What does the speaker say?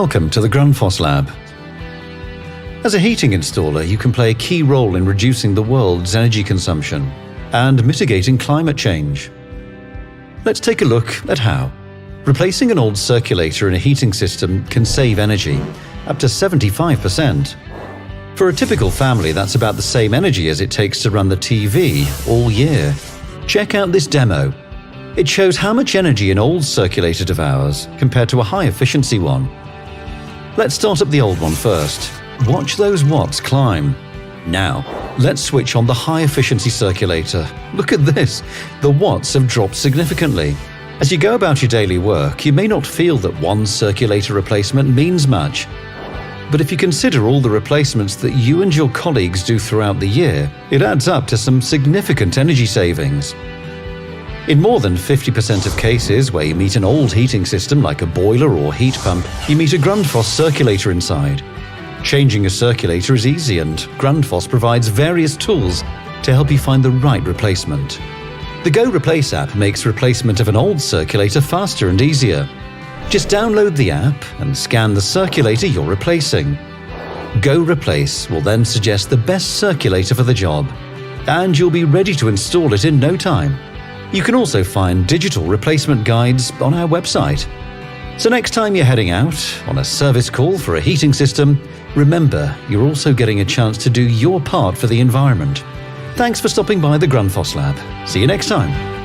Welcome to the Grundfos Lab. As a heating installer, you can play a key role in reducing the world's energy consumption and mitigating climate change. Let's take a look at how. Replacing an old circulator in a heating system can save energy, up to 75%. For a typical family, that's about the same energy as it takes to run the TV all year. Check out this demo. It shows how much energy an old circulator devours compared to a high-efficiency one. Let's start up the old one first. Watch those watts climb. Now, let's switch on the high-efficiency circulator. Look at this. The watts have dropped significantly. As you go about your daily work, you may not feel that one circulator replacement means much. But if you consider all the replacements that you and your colleagues do throughout the year, it adds up to some significant energy savings. In more than 50% of cases where you meet an old heating system like a boiler or heat pump, you meet a Grundfos circulator inside. Changing a circulator is easy, and Grundfos provides various tools to help you find the right replacement. The GO Replace app makes replacement of an old circulator faster and easier. Just download the app and scan the circulator you're replacing. GO Replace will then suggest the best circulator for the job, and you'll be ready to install it in no time. You can also find digital replacement guides on our website. So next time you're heading out on a service call for a heating system, remember you're also getting a chance to do your part for the environment. Thanks for stopping by the Grundfos Lab. See you next time.